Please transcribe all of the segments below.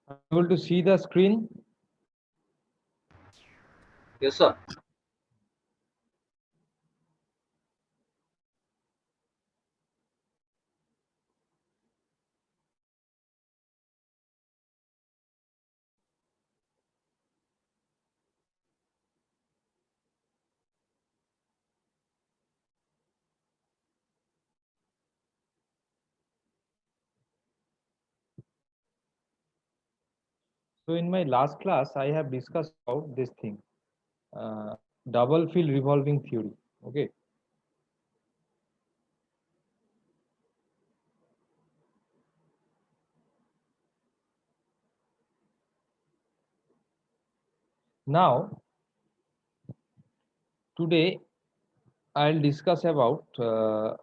Are you able to see the screen? Yes, sir. So in my last class, I have discussed about this thing, uh, double field revolving theory. Okay. Now, today I'll discuss about the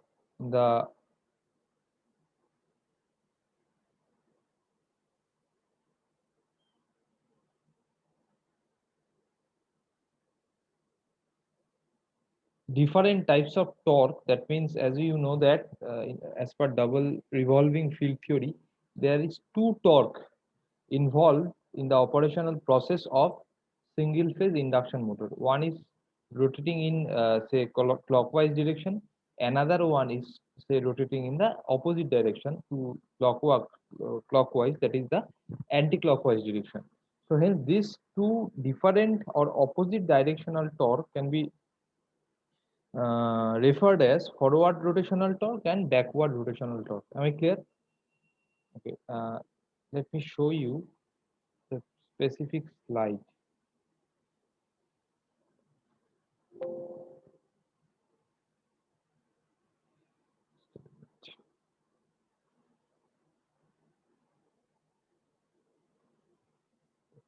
different types of torque. That means, as you know that as per double revolving field theory, there is two torque involved in the operational process of single phase induction motor. One is rotating in say clockwise direction, another one is say rotating in the opposite direction to clockwise, that is the anti-clockwise direction. So hence these two different or opposite directional torque can be referred as forward rotational torque and backward rotational torque. Am I clear? Okay. Let me show you the specific slide.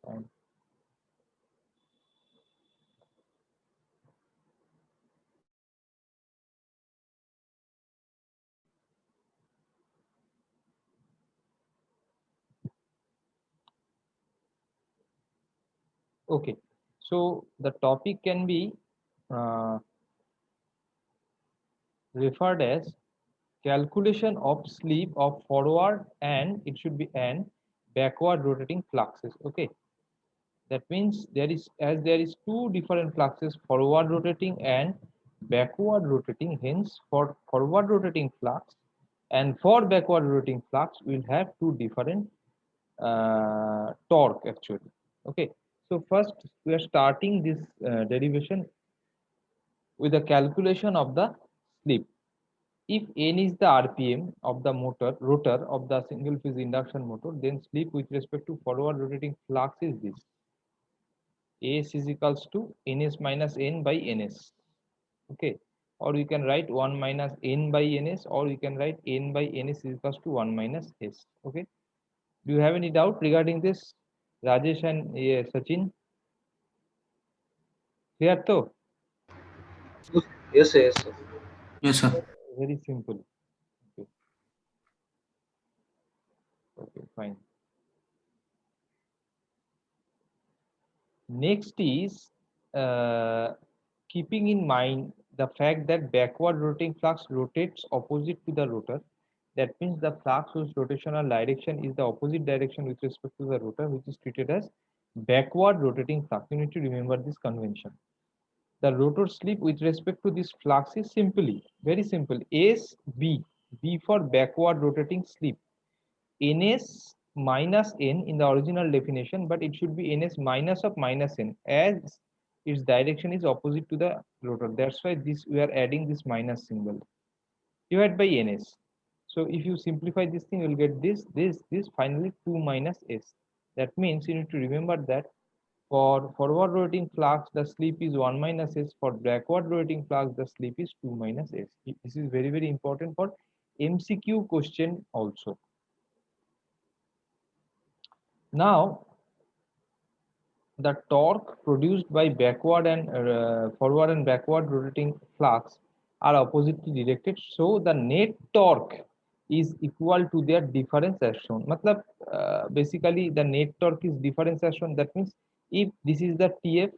Um, Okay, so the topic can be uh, referred as calculation of slip of forward and it should be and backward rotating fluxes. Okay, that means there is two different fluxes, forward rotating and backward rotating. Hence, for forward rotating flux and for backward rotating flux, we'll have two different torque actually. Okay, so first we are starting this derivation with a calculation of the slip. If n is the RPM of the rotor of the single phase induction motor, then slip with respect to forward rotating flux is this. S is equals to ns minus n by ns. Okay, or you can write 1 minus n by ns, or you can write n by ns is equals to 1 minus s. Okay, do you have any doubt regarding this, Rajesh and Sachin? Clear though? Yes, sir. Yes, sir. Yes, sir. Very simple. Okay, okay, fine. Next is keeping in mind the fact that backward rotating flux rotates opposite to the rotor. That means the flux whose rotational direction is the opposite direction with respect to the rotor, which is treated as backward rotating flux. You need to remember this convention. The rotor slip with respect to this flux is simply very simple. S B, B for backward rotating slip. Ns minus n in the original definition, but it should be ns minus of minus n as its direction is opposite to the rotor. That's why this we are adding this minus symbol divided by ns. So if you simplify this thing, you'll get this finally 2 minus s. That means you need to remember that for forward rotating flux, the slip is 1 minus s. For backward rotating flux, the slip is 2 minus s. This is very, very important for MCQ question also. Now, the torque produced by backward and forward and backward rotating flux are oppositely directed, so the net torque is equal to their difference as shown. Matlab, basically the net torque is difference as shown. That means if this is the TF,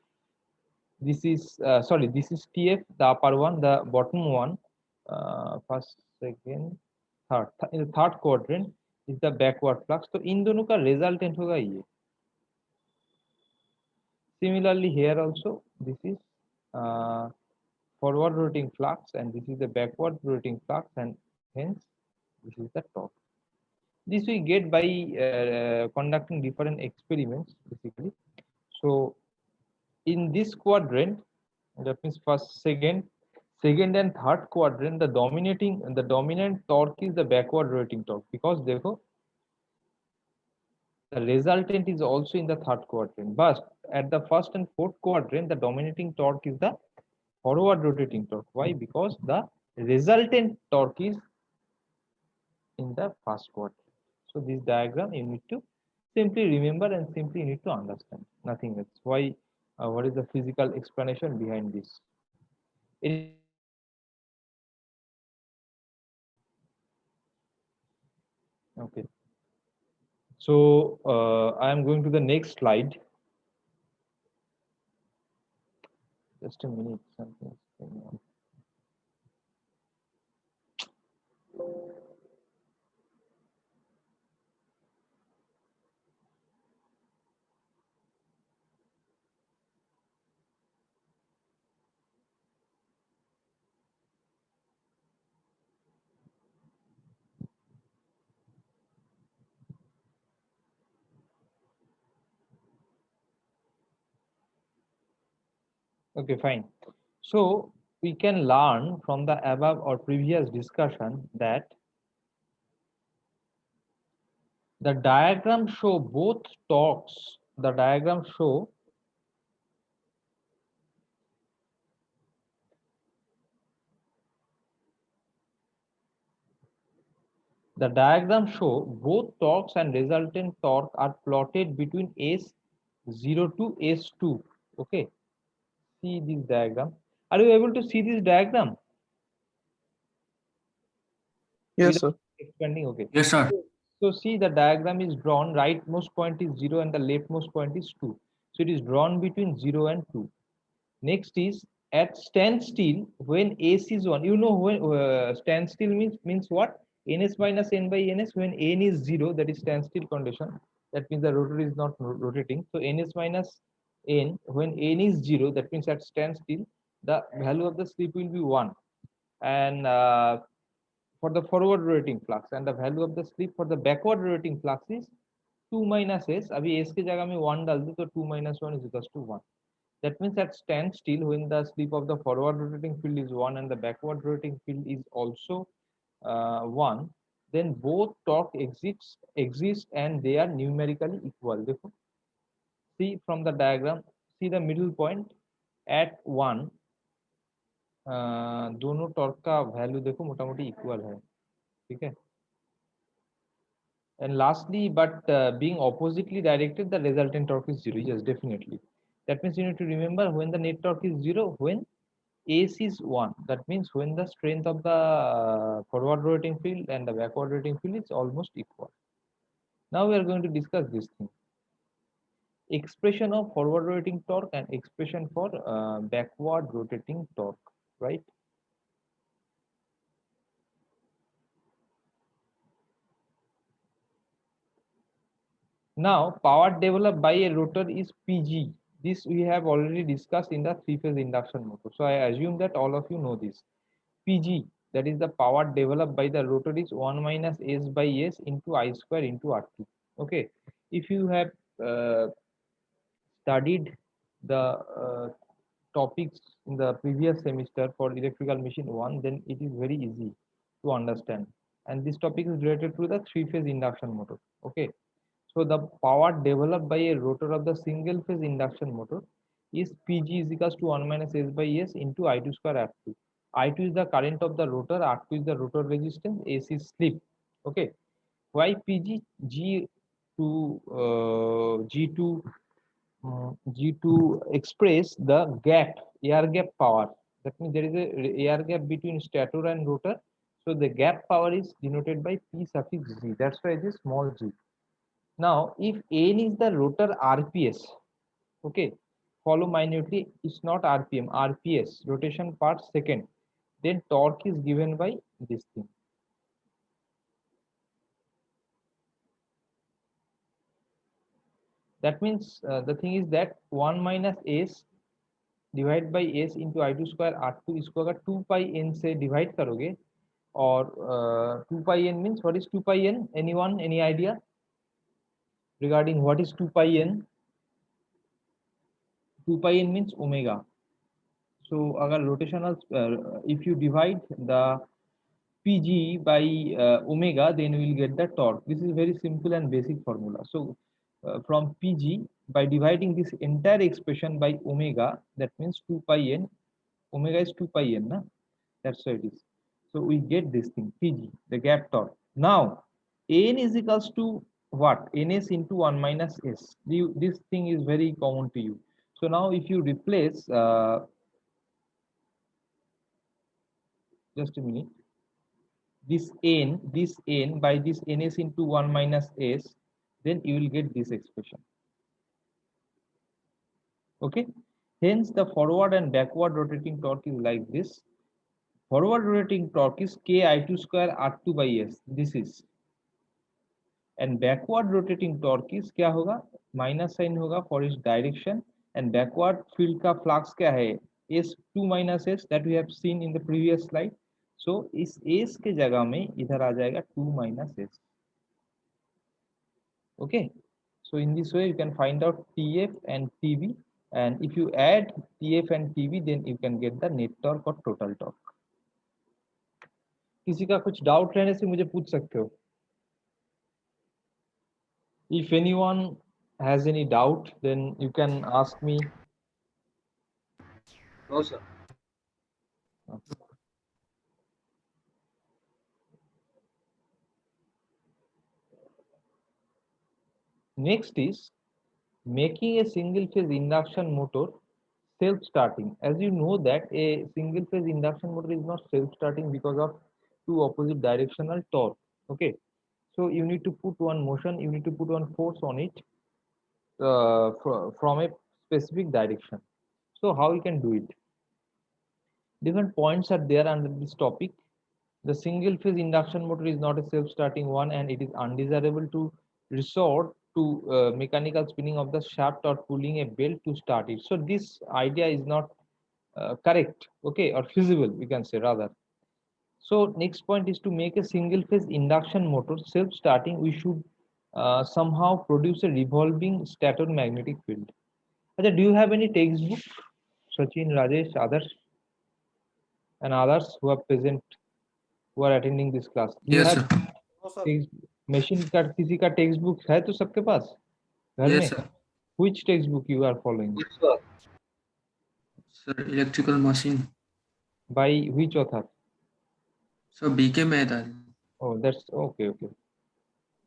this is sorry, this is TF, the upper one, the bottom one, first, second, third, in the third quadrant. is the backward flux. तो इन दोनों का resultant होगा ये. Similarly here also this is uh, forward rotating flux and this is the backward rotating flux and hence this is the torque. This we get by conducting different experiments basically. So in this quadrant, that means first, second and third quadrant, the dominant torque is the backward rotating torque because देखो the resultant is also in the third quadrant. But at the first and fourth quadrant, the dominating torque is the forward rotating torque. Why? Because the resultant torque is in the first quadrant. So this diagram you need to simply remember and simply need to understand. Nothing else. Why? What is the physical explanation behind this? Okay. So I am going to the next slide. Just a minute. Something is going on. Okay, fine. So we can learn from the above or previous discussion that the diagram show both torques. The diagram show both torques and resultant torque are plotted between S0 to S2. Okay, see this diagram. Are you able to see this diagram? Yes, Without sir. expanding, okay. Yes, sir. So see the diagram is drawn, rightmost point is 0 and the leftmost point is 2. So it is drawn between 0 and 2. Next is at standstill when S is 1. You know when standstill means what? Ns minus n by ns when n is 0, that is standstill condition. That means the rotor is not rotating. So ns minus n when n is 0, that means at standstill the value of the slip will be 1. And for the forward rotating flux, and the value of the slip for the backward rotating flux is 2 minus s. अभी s के जगह में 1 डाल दूं तो 2 minus 1 is equals to 1. That means at standstill when the slip of the forward rotating field is 1 and the backward rotating field is also 1, then both torque exist and they are numerically equal. देखो, see from the diagram, see the middle point at 1, दोनों torque का value देखो मोटामोटी equal है. ठीक है. And lastly, but being oppositely directed, the resultant torque is 0. Yes, definitely. That means you need to remember when the net torque is 0, when AC is 1. That means when the strength of the forward rotating field and the backward rotating field is almost equal. Now we are going to discuss this thing. Expression of forward rotating torque and expression for backward rotating torque, right? Now, power developed by a rotor is PG. This we have already discussed in the three-phase induction motor. So I assume that all of you know this. PG, that is the power developed by the rotor, is 1 minus S by S into I square into RT. Okay. If you have studied the topics in the previous semester for electrical machine 1, then it is very easy to understand. And this topic is related to the three-phase induction motor. Okay. So the power developed by a rotor of the single phase induction motor is PG is equals to 1 minus S by S into I2 square R2. I2 is the current of the rotor, R2 is the rotor resistance, S is slip. Okay. Why PG? G to express the gap, air gap power. That means there is a air gap between stator and rotor. So the gap power is denoted by P suffix G. That's why it is small g. Now, if N is the rotor RPS, okay, follow minutely, it's not RPM, RPS, rotation per second, then torque is given by this thing. That means the thing is that 1 minus s divide by s into I two square R two, इसको अगर 2 पाई n से divide करोगे, और 2 पाई n means what is 2 pi n, anyone, any idea regarding what is 2 pi n? 2 pi n means omega. So agar rotational, if you divide the pg by omega, then we will get the torque. This is very simple and basic formula. So from pg, by dividing this entire expression by omega, that means 2 pi n, omega is 2 pi n, na? That's why it is. So we get this thing pg, the gap torque. Now n is equals to what? Ns into 1 minus s. This thing is very common to you. So now if you replace just a minute, this n by this ns into 1 minus s, then you will get this expression. Okay, hence the forward and backward rotating torque is like this. Forward rotating torque is ki2 square r2 by s, this is, and backward rotating torque is क्या होगा, minus sign होगा for its direction, and backward field का flux क्या है, s2 minus s, that we have seen in the previous slide. So इस s के जगह में इधर आ जाएगा 2 minus s. Okay, so in this way you can find out tf and tv, and if you add tf and tv, then you can get the net torque or total torque. किसी का कुछ doubt रहने से मुझे पूछ सकते हो. If anyone has any doubt, then you can ask me. No, sir. Next is making a single phase induction motor self-starting. As you know that a single phase induction motor is not self-starting because of two opposite directional torque. Okay, so you need to put one motion, you need to put one force on it from a specific direction. So how you can do it? Different points are there under this topic. The single phase induction motor is not a self-starting one, and it is undesirable to resort to mechanical spinning of the shaft or pulling a belt to start it. So this idea is not correct, okay, or feasible, we can say rather. So next point is to make a single phase induction motor self-starting, we should somehow produce a revolving stator magnetic field. Acha, do you have any textbook? Sachin, Rajesh, others, and others who are present, who are attending this class. Do you Yes, have sir. No, sir. Machine का किसी का text book है तो सबके पास घर में? Yes, sir. Which textbook you are following? Yes, sir. Sir, electrical machine. By which author? So BK Mehta. Oh, that's okay. Okay.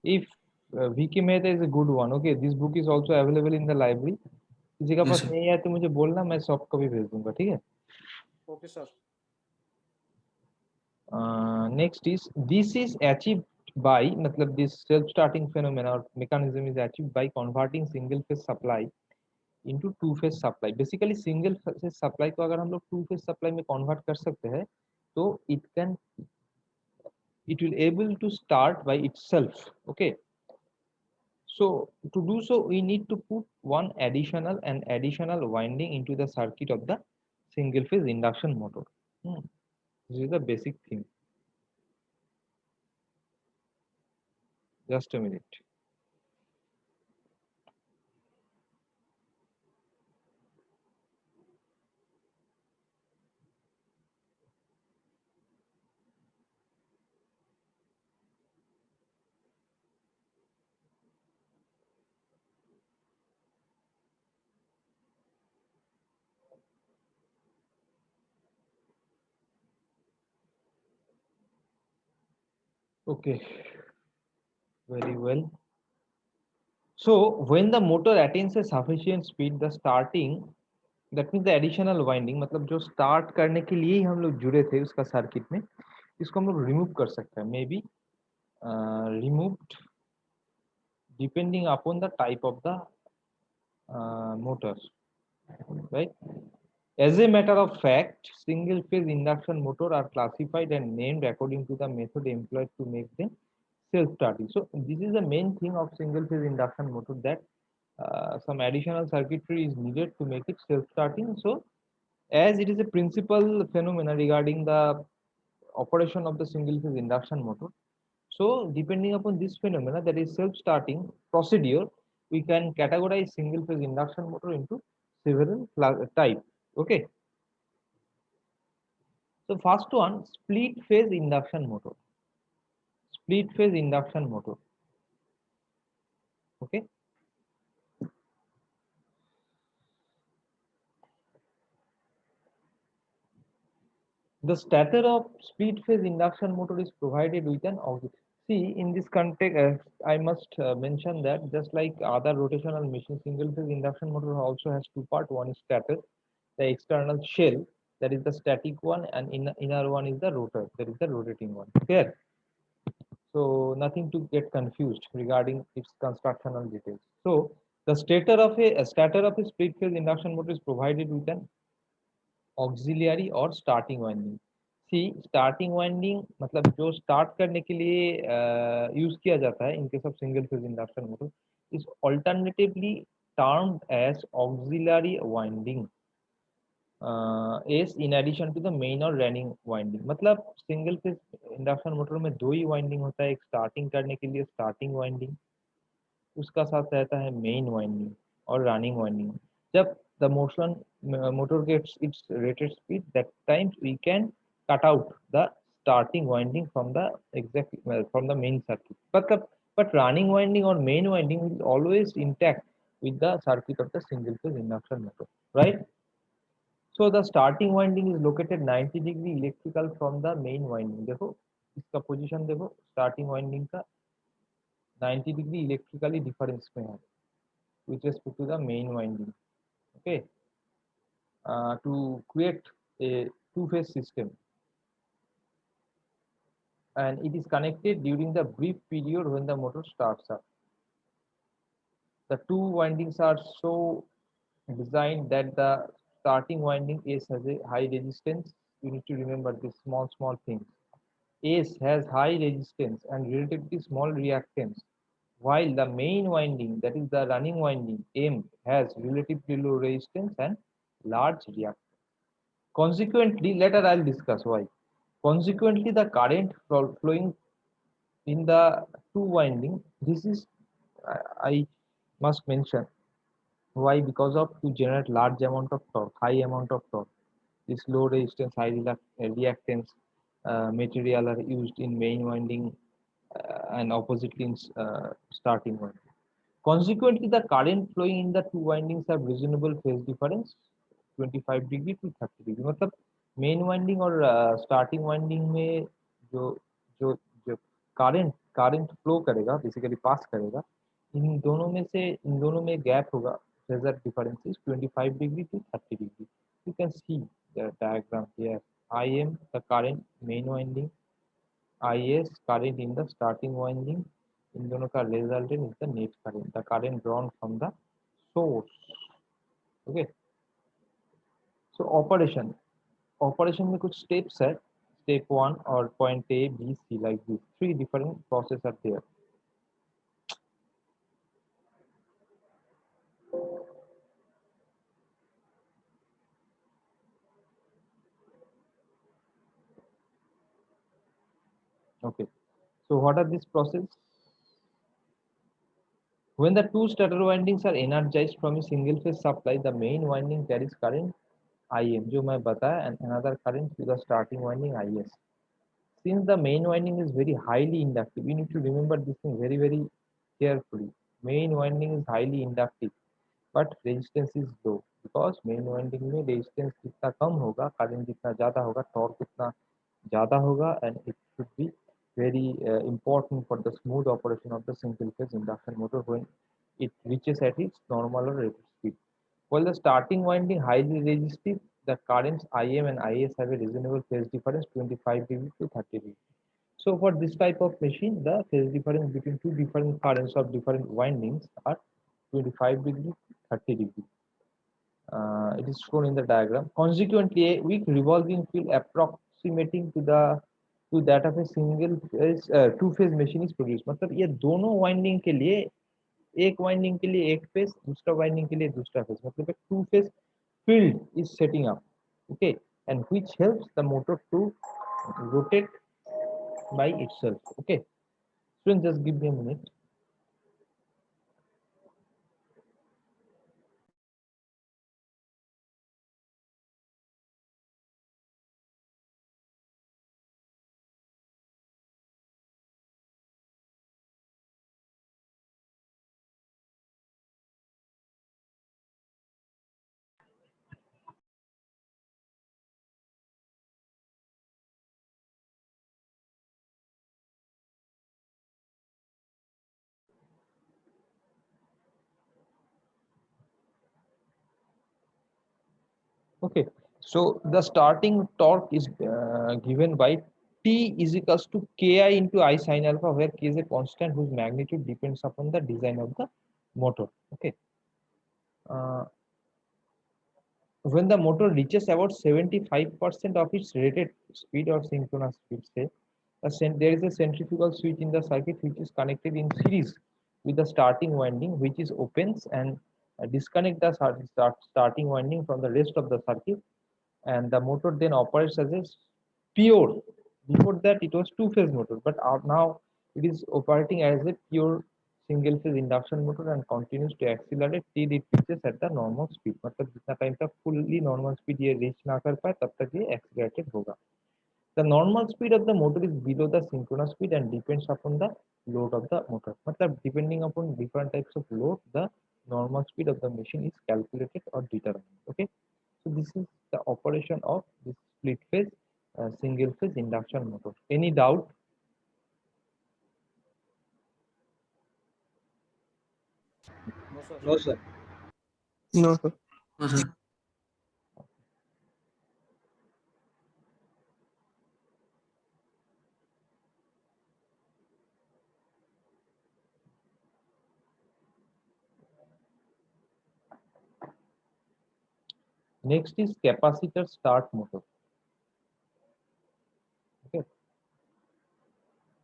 If VK Mehta is a good one, okay, this book is also available in the library. किसी का Yes, पास sir. नहीं है तो मुझे बोलना, मैं soft copy भेज दूंगा, ठीक है? Okay, sir. Next is this is achieved by, मतलब this self-starting phenomena or mechanism is achieved by converting single phase supply into two phase supply. Basically single phase supply को अगर हम लोग two phase supply में convert कर सकते हैं, तो it will able to start by itself. Okay, so to do so we need to put one additional winding into the circuit of the single phase induction motor. This is the basic thing. Just a minute. Okay, very well. So when the motor attains a sufficient speed, the starting, that means the additional winding, मतलब जो start करने के लिए ही हम लोग जुड़े थे उसका सर्किट में, इसको हम लोग रिमूव कर सकते हैं, may be removed depending upon the type of the motor, right? As a matter of fact, single phase induction motor are classified and named according to the method employed to make them self-starting. So this is the main thing of single phase induction motor, that some additional circuitry is needed to make it self-starting. So as it is a principal phenomena regarding the operation of the single phase induction motor, so depending upon this phenomena, that is self-starting procedure, we can categorize single phase induction motor into several types. Okay. So first one, split phase induction motor. Split phase induction motor. Okay. The stator of split phase induction motor is provided with an auxiliary. See, in this context, I must mention that just like other rotational machine, single phase induction motor also has two parts. One is stator, the external shell, that is the static one, and inner one is the rotor, that is the rotating one. Clear? So nothing to get confused regarding its constructional details. So the stator of a split phase induction motor is provided with an auxiliary or starting winding. See, starting winding मतलब जो start करने के लिए use किया जाता है in case of single phase induction motor is alternatively termed as auxiliary winding. is in addition to the main or running winding. मतलब single phase induction motor में दो ही winding होता है, एक starting करने के लिए starting winding, उसका साथ रहता है मेन वाइंडिंग और रनिंग वाइंडिंग. जब the motion motor gets its rated speed, that times we can cut out the starting winding from the exact from the main circuit, but running winding or main winding is always intact with the circuit of the single phase induction motor, right? So the starting winding is located 90 degree electrical from the main winding. देखो इसका position देखो, starting winding का 90 degree electrically difference में है with respect to the main winding. Okay. To create a two-phase system, and it is connected during the brief period when the motor starts up. The two windings are so designed that the starting winding S has a high resistance. You need to remember these small things. S has high resistance and relatively small reactance, while the main winding, that is the running winding, M, has relatively low resistance and large reactance. Consequently, later I'll discuss why. Consequently, the current flowing in the two winding, this is I must mention why, because of to generate large amount of torque, high amount of torque. This low resistance, high reactance material are used in main winding and oppositely in starting winding. Consequently, the current flowing in the two windings have reasonable phase difference, 25 degree to 30 degree. मतलब main winding और starting winding में जो जो जो current flow करेगा, basically pass करेगा, इन दोनों में गैप होगा, phasor difference is 25 degree to 30 degree. You can see the diagram here. IM the current main winding, IS current in the starting winding, इन दोनों का resultant is the net current, the current drawn from the source. Okay. So operation में कुछ steps है. Step 1 or point A, B, C, like this. Three different processes are there. Okay. So what are these processes? When the two stator windings are energized from a single phase supply, the main winding carries current IM, जो मैं बताया, and another current to the starting winding IS. Since the main winding is very highly inductive, we need to remember this thing very carefully. Main winding is highly inductive, but resistance is low, because main winding में resistance जितना कम होगा, current जितना ज़्यादा होगा, torque उतना ज़्यादा होगा, and it should be very important for the smooth operation of the single phase induction motor when it reaches at its normal or rated speed. While the starting winding highly resistive, the currents IM and IS have a reasonable phase difference, 25 degree to 30 degree. So for this type of machine, the phase difference between two different currents of different windings are 25 degree to 30 degree. It is shown in the diagram. Consequently, a weak revolving field approximating to that of a single phase two phase machine is produced. मतलब ये दोनों winding के लिए एक winding के लिए एक phase, दूसरा वाइंडिंग के लिए दूसरा फेज, मतलब एक two phase field is setting up, okay, and which helps the motor to rotate by itself. Okay, students, just give me a minute. Okay, so the starting torque is given by T is equals to Ki into I sin alpha, where K is a constant whose magnitude depends upon the design of the motor. Okay, uh, when the motor reaches about 75% of its rated speed or synchronous speed, say, there is a centrifugal switch in the circuit which is connected in series with the starting winding, which is opens and disconnect the starting winding from the rest of the circuit, and the motor then operates as a pure. Before that, it was two-phase motor, but now it is operating as a pure single-phase induction motor and continues to accelerate till it reaches at the normal speed. मतलब जितना time तक fully normal speed ये reach ना कर पाए तब तक ये accelerated होगा. The normal speed of the motor is below the synchronous speed and depends upon the load of the motor. मतलब depending upon different types of load, the normal speed of the machine is calculated or determined. Okay. So this is the operation of this split phase single phase induction motor. Any doubt? No, sir. No, sir. No, sir. No, sir. Next is capacitor start motor. Okay.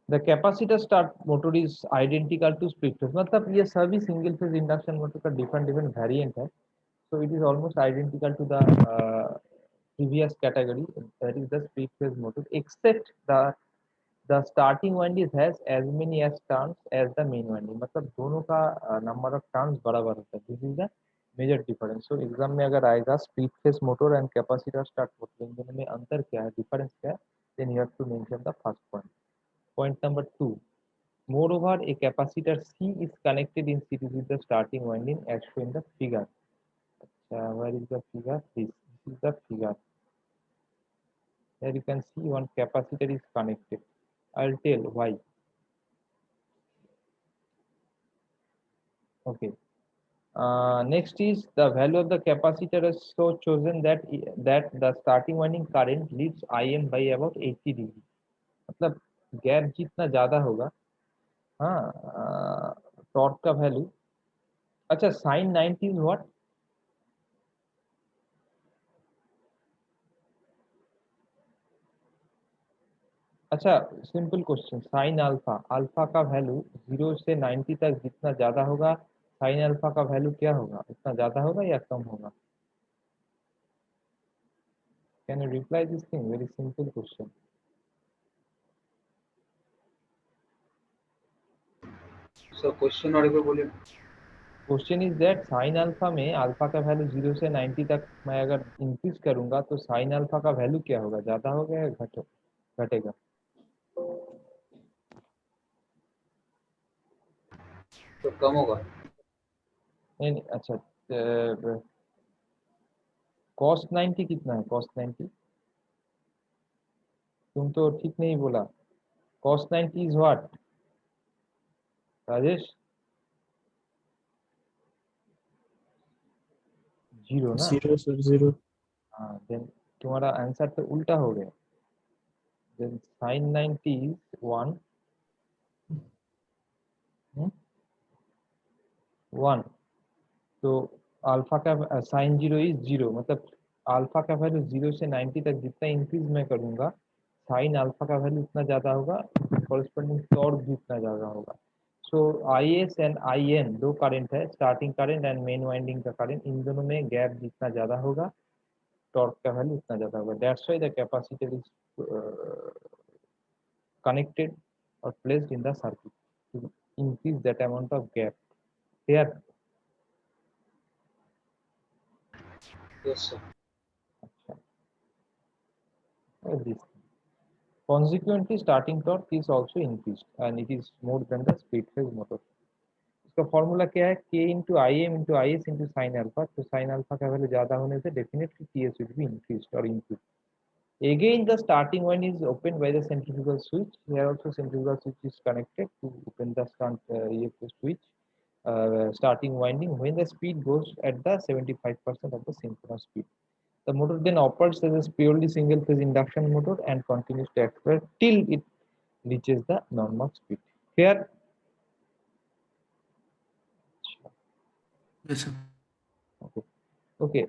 The capacitor start motor is identical to split phase. मतलब ये सभी single phase induction motor का different variant है. So it is almost identical to the previous category, that is the split phase motor, except the starting winding has as many as turns as the main winding. मतलब दोनों का number of turns बराबर होता है. This is the major difference. So exam में अगर आएगा split phase motor and capacitor start motor, इन दोनों में अंतर क्या है, difference क्या है, then you have to mention the first point. Point number 2. Moreover, a capacitor C is connected in series with the starting winding as shown in the figure. Where is the figure? This is the figure. Here you can see one capacitor is connected. I'll tell why. Okay. Next is the value of the capacitor is so chosen that the starting winding current leads Im by about 80 degree. मतलब gap जितना ज्यादा होगा, हाँ, torque का value. अच्छा, sign 90 is what? अच्छा, simple question. Sine alpha, alpha का value 0 से 90 तक जितना ज्यादा होगा, साइन अल्फा का वैल्यू क्या होगा, उतना ज्यादा होगा या कम होगा? Can you reply this thing? Very simple question. Sir question और एक बार बोलिए. Question is that sine alpha में अल्फा का वैल्यू 0 से 90 तक मैं अगर इंक्रीज करूंगा तो साइन अल्फा का वैल्यू क्या होगा, ज्यादा होगा या घटेगा? तो कम होगा. नहीं, अच्छा, कॉस 90 कितना है? कॉस 90 तुम तो ठीक नहीं बोला. Cos 90 is what, Rajesh? 0 ना? 0, sir, 0. हाँ, देन तुम्हारा आंसर तो उल्टा हो गया. Then sine 90 is 1, 1. तो अल्फा का साइन 0 इज 0, मतलब अल्फा का वैल्यू 0 से 90 तक जितना इंक्रीज मैं करूंगा, साइन अल्फा का वैल्यू उतना ज्यादा होगा, कॉरेस्पॉन्डिंग टॉर्क भी उतना ज्यादा होगा. सो IS एंड IN दो करंट है, starting current and main winding का करंट, इन दोनों में गैप जितना ज्यादा होगा टॉर्क का वैल्यू उतना ज्यादा होगा। That's why the capacitor is connected or placed in the circuit to increase that amount of gap. Here, Yes, sir. this. Consequently, starting torque is also increased and it is more than the speed phase motor. इसका formula क्या है? K into Im into Is into sin alpha. तो sin alpha का value ज्यादा होने से definitely TS will be increased or increased. Again, the starting one is opened by the centrifugal switch. Here also centrifugal switch is connected to open the switch. Starting winding when the speed goes at the 75% of the synchronous speed. The motor then operates as a purely single phase induction motor and continues to accelerate till it reaches the normal speed. Here, Yes, sir. okay, okay.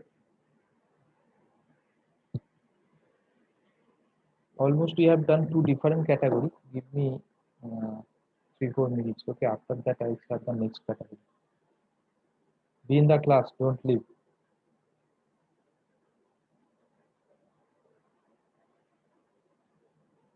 Almost we have done two different categories. Give me 3-4 minutes. Okay, after that I will start the next category. Be in the class, don't leave.